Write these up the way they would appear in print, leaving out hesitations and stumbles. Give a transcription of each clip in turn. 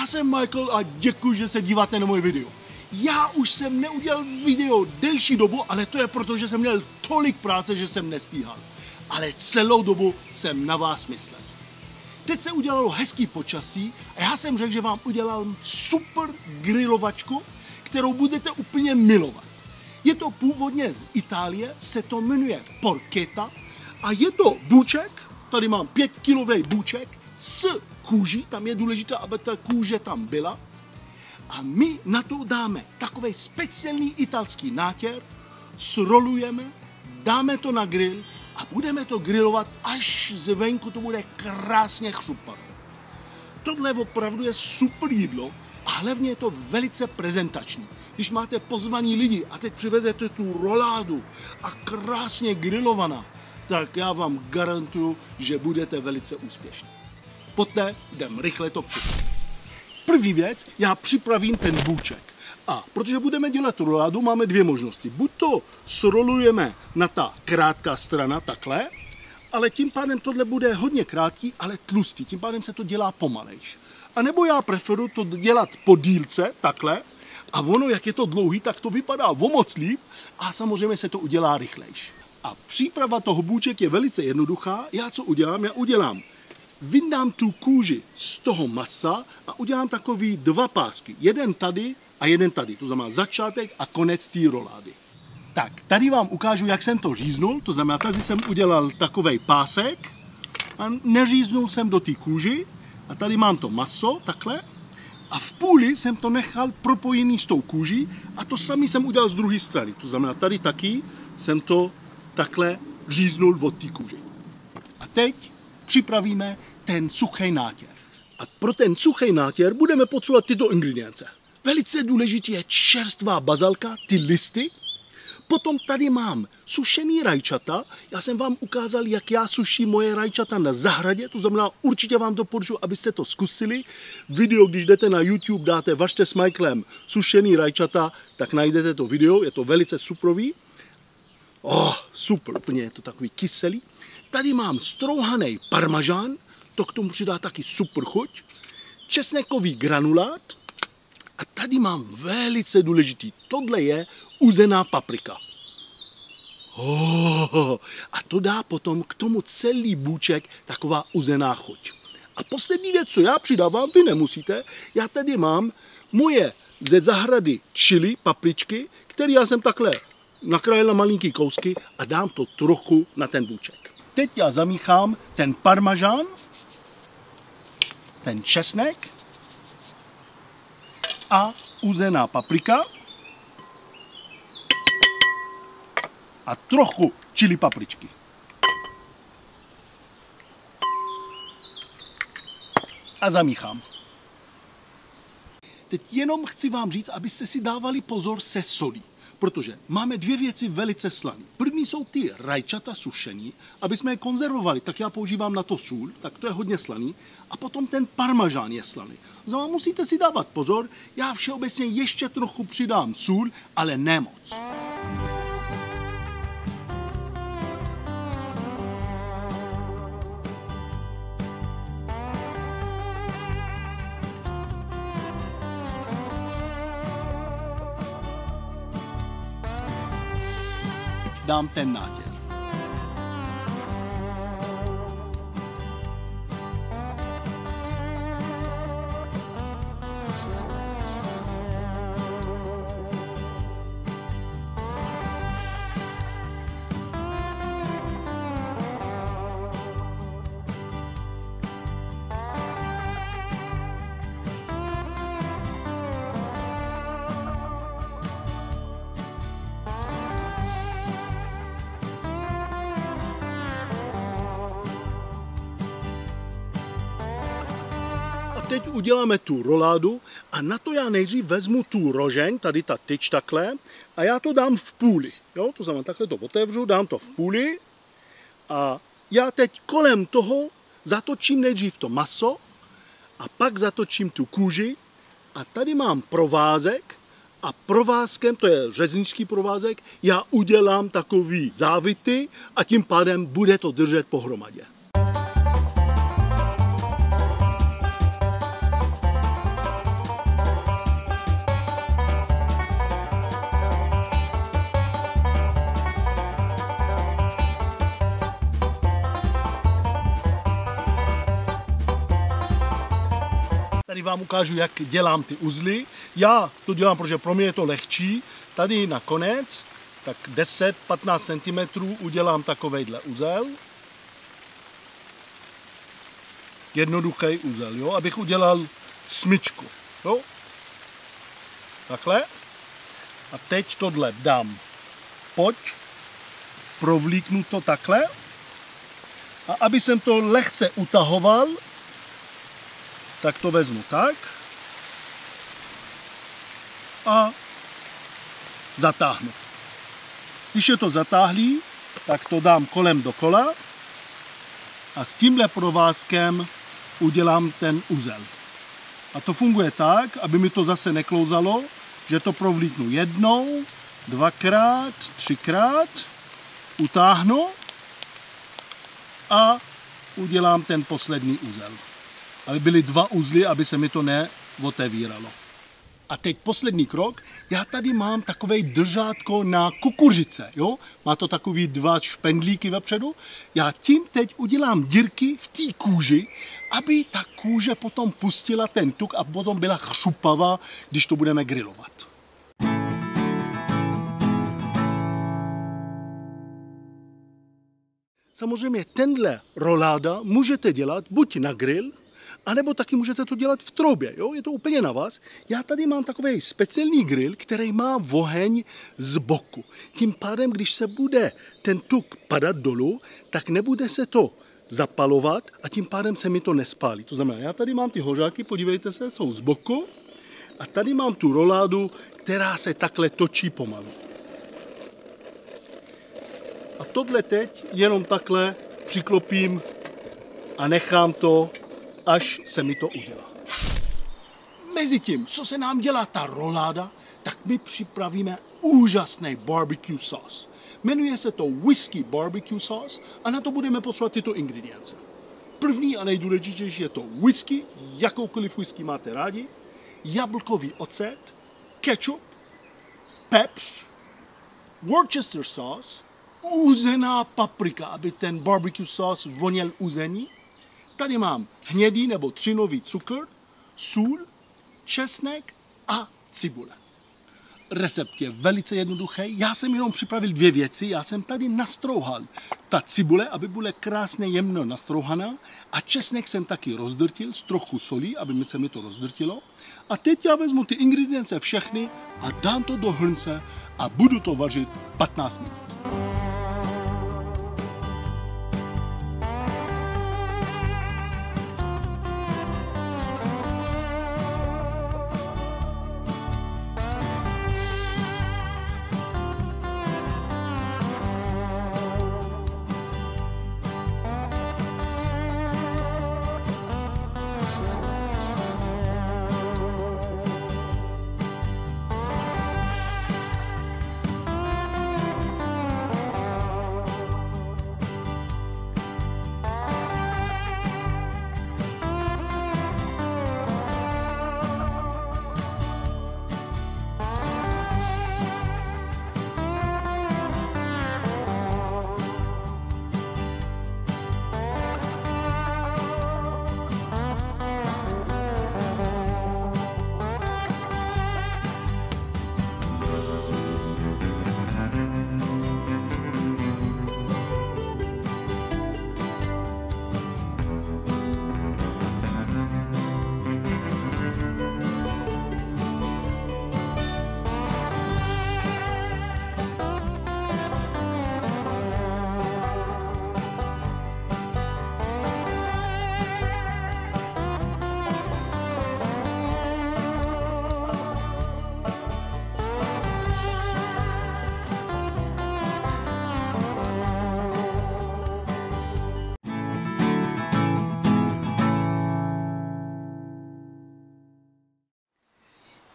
Já jsem Michael a děkuji, že se díváte na moje video. Já už jsem neudělal video delší dobu, ale to je proto, že jsem měl tolik práce, že jsem nestíhal. Ale celou dobu jsem na vás myslel. Teď se udělalo hezký počasí a já jsem řekl, že vám udělám super grilovačku, kterou budete úplně milovat. Je to původně z Itálie, se to jmenuje porchetta a je to bůček, tady mám 5kilový bůček s kůží, tam je důležité, aby ta kůže tam byla. A my na to dáme takový speciální italský nátěr, srolujeme, dáme to na grill a budeme to grillovat, až zvenku to bude krásně chrupat. Tohle opravdu je super jídlo a hlavně je to velice prezentační. Když máte pozvaní lidi a teď přivezete tu roládu a krásně grillovaná, tak já vám garantuju, že budete velice úspěšní. Poté jdem rychle to připravit. První věc, já připravím ten bůček. A protože budeme dělat roládu, máme dvě možnosti. Buď to srolujeme na ta krátká strana, takhle, ale tím pádem tohle bude hodně krátký, ale tlustý. Tím pádem se to dělá pomalejš. A nebo já preferuji to dělat po dílce, takhle, a ono, jak je to dlouhý, tak to vypadá o moc líp a samozřejmě se to udělá rychlejš. A příprava toho bůček je velice jednoduchá. Já co udělám? Já vyndám tu kůži z toho masa a udělám takový dva pásky. Jeden tady a jeden tady. To znamená začátek a konec té rolády. Tak, tady vám ukážu, jak jsem to říznul. To znamená, tady jsem udělal takovej pásek a neříznul jsem do té kůži. A tady mám to maso, takhle. A v půli jsem to nechal propojený s tou kůží a to samý jsem udělal z druhé strany. To znamená, tady taky jsem to takhle říznul od té kůže. A teď připravíme ten suchý nátěr. A pro ten suchý nátěr budeme potřebovat tyto ingredience. Velice důležitý je čerstvá bazalka, ty listy. Potom tady mám sušený rajčata. Já jsem vám ukázal, jak já suším moje rajčata na zahradě. To znamená, určitě vám doporučuji, abyste to zkusili. Video, když jdete na YouTube, dáte vařte s Michaelem sušený rajčata, tak najdete to video. Je to velice suprový. Super, úplně je to takový kyselý. Tady mám strouhaný parmažán, to k tomu přidá taky super chuť. Česnekový granulát. A tady mám velice důležitý, tohle je uzená paprika. A to dá potom k tomu celý bůček taková uzená chuť. A poslední věc, co já přidávám, vy nemusíte, já tady mám moje ze zahrady chili, papričky, které já jsem takhle nakrájel na malinký kousky a dám to trochu na ten bůček. Teď já zamíchám ten parmažán, ten česnek a uzená paprika a trochu chili papričky. A zamíchám. Teď jenom chci vám říct, abyste si dávali pozor se solí. Protože máme dvě věci velice slané. První jsou ty rajčata sušený, aby jsme je konzervovali, tak já používám na to sůl, tak to je hodně slaný. A potom ten parmažán je slaný. Znamená, musíte si dávat pozor, já všeobecně ještě trochu přidám sůl, ale ne moc. Dám ten nátěr. Teď uděláme tu roládu a na to já nejdřív vezmu tu rožeň, tady ta tyč takhle, a já to dám v půli. Jo? To znamená, takhle to otevřu, dám to v půli a já teď kolem toho zatočím nejdřív to maso a pak zatočím tu kůži a tady mám provázek a provázkem, to je řeznický provázek, já udělám takový závity a tím pádem bude to držet pohromadě. vám ukážu, jak dělám ty uzly. Já to dělám, protože pro mě je to lehčí. Tady na konec, tak 10-15 cm udělám takovejhle uzel. Jednoduchý uzel, jo, abych udělal smyčku, jo. Takhle. A teď tohle dám pod, provlíknu to takhle. A aby jsem to lehce utahoval, tak to vezmu tak. A zatáhnu. Když je to zatáhlý, tak to dám kolem dokola. A s tímhle provázkem udělám ten uzel. A to funguje tak, aby mi to zase neklouzalo, že to provlíknu jednou, dvakrát, třikrát, utáhnu a udělám ten poslední uzel. Aby byly 2 uzly, aby se mi to neotevíralo. A teď poslední krok. Já tady mám takovej držátko na kukuřice, jo? Má to takový 2 špendlíky vepředu. Já tím teď udělám dírky v té kůži, aby ta kůže potom pustila ten tuk a potom byla chřupavá, když to budeme grilovat. Samozřejmě tenhle roláda můžete dělat buď na grill, anebo taky můžete to dělat v troubě, jo? Je to úplně na vás. Já tady mám takový speciální grill, který má oheň z boku. Tím pádem, když se bude ten tuk padat dolů, tak nebude se to zapalovat a tím pádem se mi to nespálí. To znamená, já tady mám ty hořáky, podívejte se, jsou z boku a tady mám tu roládu, která se takhle točí pomalu. A tohle teď jenom takhle přiklopím a nechám to, až se mi to udělá. Mezitím, co se nám dělá ta roláda, tak my připravíme úžasný barbecue sauce. Jmenuje se to whisky barbecue sauce a na to budeme potřebovat tyto ingredience. První a nejdůležitější je to whisky, jakoukoliv whisky máte rádi, jablkový ocet, ketchup, pepř, Worcester sauce, uzená paprika, aby ten barbecue sauce voněl uzení. Tady mám hnědý nebo třinový cukr, sůl, česnek a cibule. Recept je velice jednoduchý. Já jsem jenom připravil 2 věci. Já jsem tady nastrouhal ta cibule, aby byla krásně jemno nastrouhaná. A česnek jsem taky rozdrtil s trochu solí, aby se mi to rozdrtilo. A teď já vezmu ty ingredience všechny a dám to do hrnce a budu to vařit 15 minut.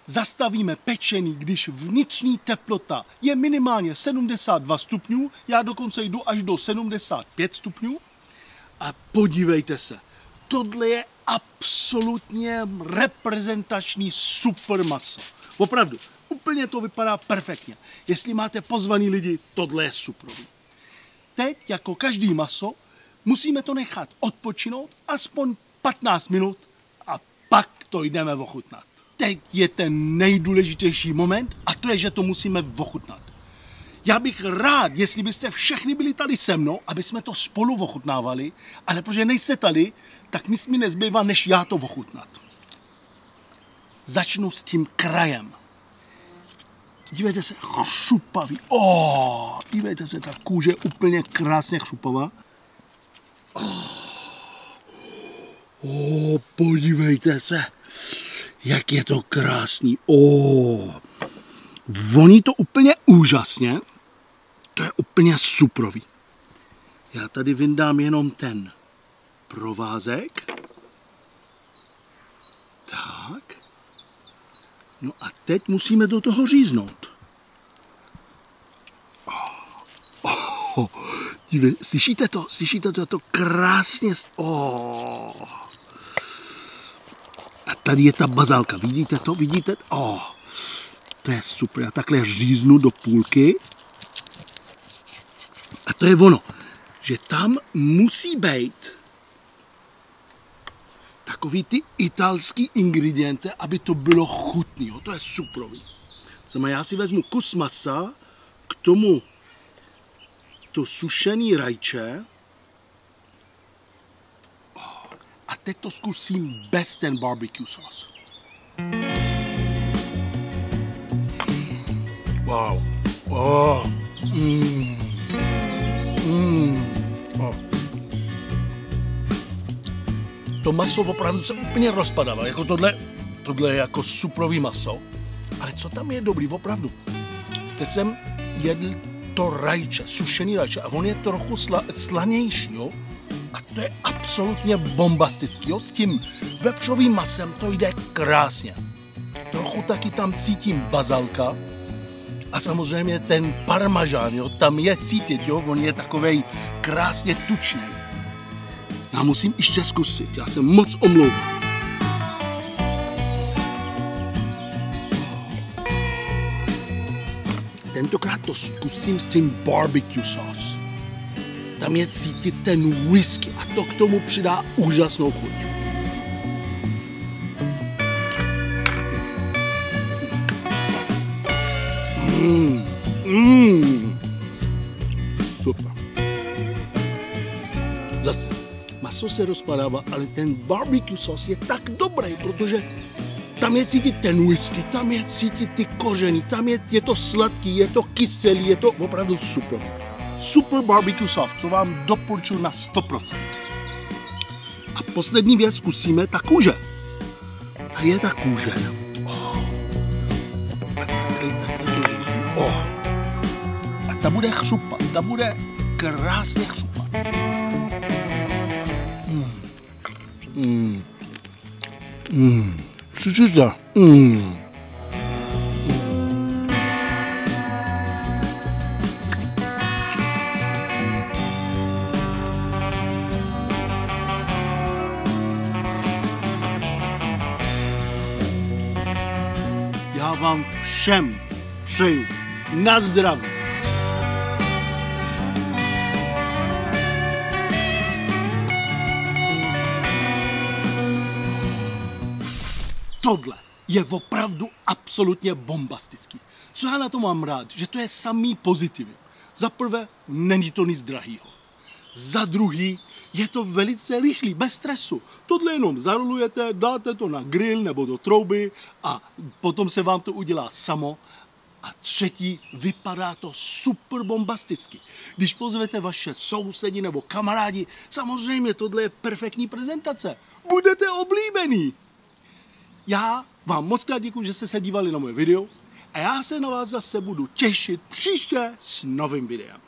Zastavíme pečení, když vnitřní teplota je minimálně 72 stupňů, já dokonce jdu až do 75 stupňů. A podívejte se, tohle je absolutně reprezentační super maso. Opravdu, úplně to vypadá perfektně. Jestli máte pozvaný lidi, tohle je super. Teď, jako každý maso, musíme to nechat odpočinout aspoň 15 minut a pak to jdeme ochutnat. Teď je ten nejdůležitější moment a to je, že to musíme ochutnat. Já bych rád, jestli byste všechny byli tady se mnou, aby jsme to spolu ochutnávali, ale protože nejste tady, tak nic mi nezbývá, než já to ochutnat. Začnu s tím krajem. Dívejte se, chřupavý. Dívejte se, ta kůže je úplně krásně chřupavá. Podívejte se, jak je to krásný. Voní to úplně úžasně. To je úplně suprový. Já tady vyndám jenom ten provázek. Tak. No a teď musíme do toho říznout. Dívej, slyšíte to? Slyšíte to? Je to krásně. A tady je ta bazálka. Vidíte to? Vidíte? To je super. Já takhle říznu do půlky. A to je ono, že tam musí být takový ty italský ingredienty, aby to bylo chutný. To je suprový. Já si vezmu kus masa, k tomu to sušený rajče a teď to zkusím bez ten barbecue sauce. Wow. To maso opravdu se úplně rozpadává, jako tohle je jako suprový maso, ale co tam je dobrý, opravdu. Teď jsem jedl to rajče, sušený rajče a on je trochu slanější, jo? A to je absolutně bombastický, jo? S tím vepřovým masem to jde krásně. Trochu taky tam cítím bazalka a samozřejmě ten parmažán, jo? Tam je cítit, jo? On je takovej krásně tučný. Já musím ještě zkusit, já se moc omlouvám. Tentokrát to zkusím s tím barbecue sauce. Tam je cítit ten whisky a to k tomu přidá úžasnou chuť. Super. Zase, maso se rozpadává, ale ten barbecue sauce je tak dobrý, protože tam je cítit ten whisky, tam je cítit ty kořeny, tam je to sladký, je to kyselý, je to opravdu super. Super barbecue sauce, to vám doporučuji na 100%. A poslední věc zkusíme, ta kůže. Tady je ta kůže. A ta bude chřupat, ta bude krásně chřupat. Cítíš to? Já vám všem přeju na zdraví. Tohle je opravdu absolutně bombastický. Co já na to mám rád, že to je samý pozitivy. Za prvé, není to nic drahýho. Za druhý, je to velice rychlý, bez stresu. Tohle jenom zarolujete, dáte to na grill nebo do trouby a potom se vám to udělá samo. A třetí, vypadá to super bombasticky. Když pozvete vaše sousedi nebo kamarádi, samozřejmě tohle je perfektní prezentace. Budete oblíbený. Já vám moc krát děkuji, že jste se dívali na moje video a já se na vás zase budu těšit příště s novým videem.